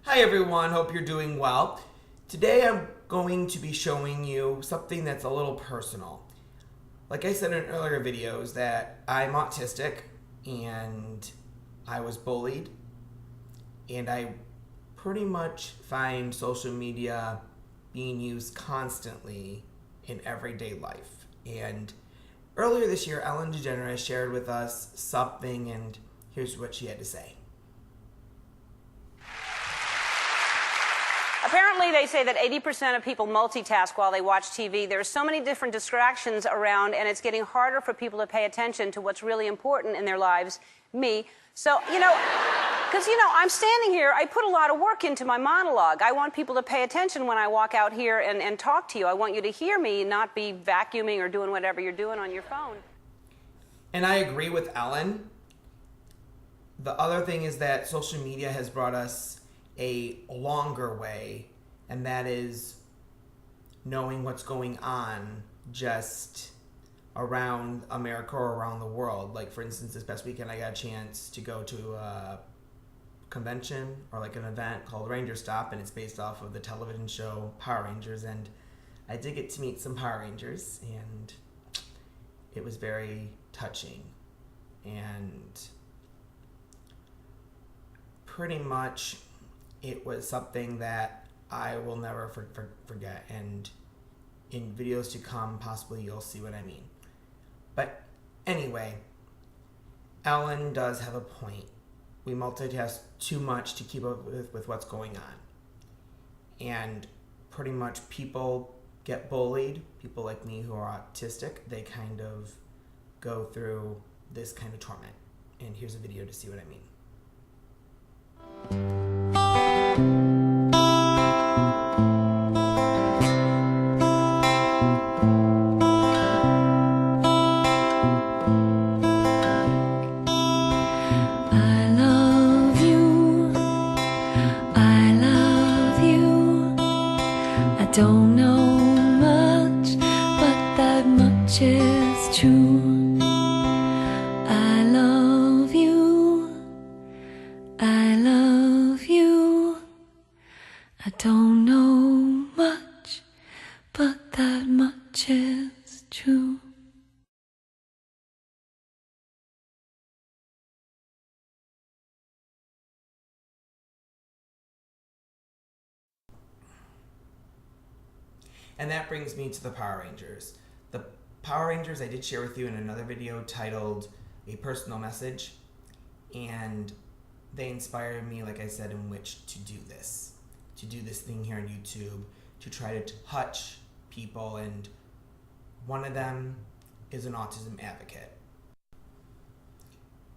Hi everyone, hope you're doing well. Today I'm going to be showing you something that's a little personal. Like I said in earlier videos that I'm autistic and I was bullied, and I pretty much find social media being used constantly in everyday life. And earlier this year, Ellen DeGeneres shared with us something, and here's what she had to say. Apparently, they say that 80% of people multitask while they watch TV. There are so many different distractions around, and it's getting harder for people to pay attention to what's really important in their lives, me. So, because, I'm standing here, I put a lot of work into my monologue. I want people to pay attention when I walk out here and talk to you. I want you to hear me, not be vacuuming or doing whatever you're doing on your phone. And I agree with Ellen. The other thing is that social media has brought us a longer way, and that is knowing what's going on just around America or around the world. Like, for instance, this past weekend I got a chance to go to a convention or like an event called Ranger Stop, and it's based off of the television show Power Rangers, and I did get to meet some Power Rangers, and it was very touching. And pretty much it was something that I will never forget, and in videos to come, possibly you'll see what I mean. But anyway, Ellen does have a point. We multitask too much to keep up with what's going on. And pretty much people get bullied. People like me who are autistic, they kind of go through this kind of torment. And here's a video to see what I mean. Don't know much, but that much is true. I love you. I love you. I don't know much, but that much is true. And that brings me to the Power Rangers. The Power Rangers I did share with you in another video titled A Personal Message, and they inspired me, like I said, in which to do this thing here on YouTube, to try to touch people, and one of them is an autism advocate.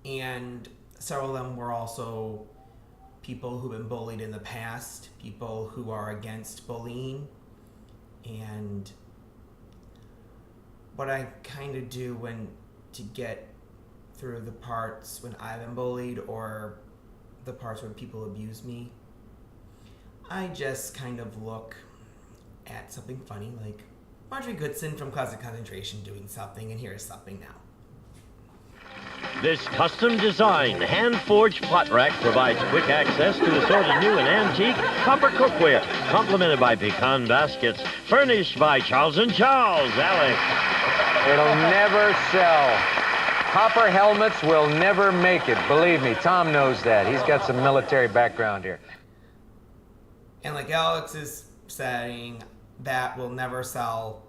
And several of them were also people who've been bullied in the past, people who are against bullying. And what I kind of do to get through the parts when I've been bullied or the parts when people abuse me, I just kind of look at something funny, like Marjorie Goodson from Closet Concentration doing something, and here is something now. This custom-designed, hand-forged pot rack provides quick access to assorted new and antique copper cookware, complemented by pecan baskets, furnished by Charles & Charles. Alex. It'll never sell. Copper helmets will never make it. Believe me, Tom knows that. He's got some military background here. And like Alex is saying, that will never sell,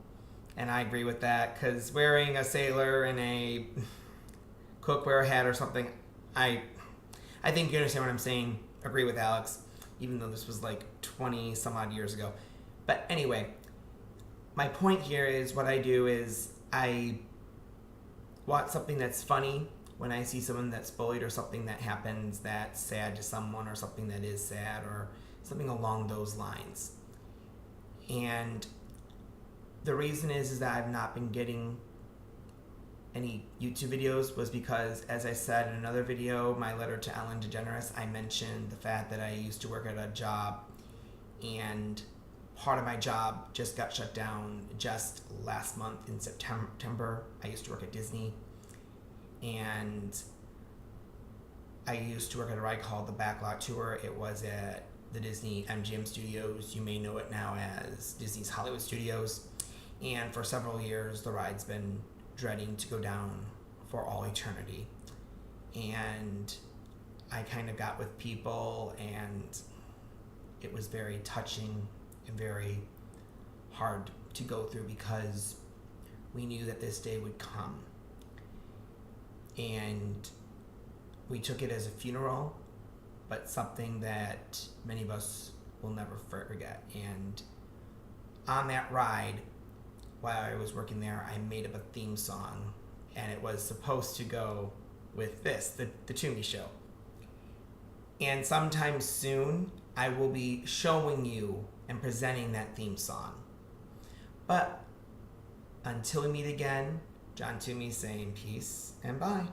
and I agree with that, because wearing a sailor and a cookware hat or something, I think you understand what I'm saying. Agree with Alex, even though this was like 20 some odd years ago. But anyway, my point here is what I do is I watch something that's funny when I see someone that's bullied, or something that happens that's sad to someone, or something that is sad, or something along those lines. And the reason is that I've not been getting any YouTube videos was because, as I said in another video, my letter to Ellen DeGeneres, I mentioned the fact that I used to work at a job, and part of my job just got shut down just last month in September. I used to work at Disney, and I used to work at a ride called the Backlot Tour. It was at the Disney MGM Studios. You may know it now as Disney's Hollywood Studios. And for several years, the ride's been dreading to go down for all eternity. And I kind of got with people, and it was very touching and very hard to go through because we knew that this day would come. And we took it as a funeral, but something that many of us will never forget. And on that ride, while I was working there, I made up a theme song, and it was supposed to go with this, the Toomey Show. And sometime soon, I will be showing you and presenting that theme song. But until we meet again, John Toomey saying peace and bye.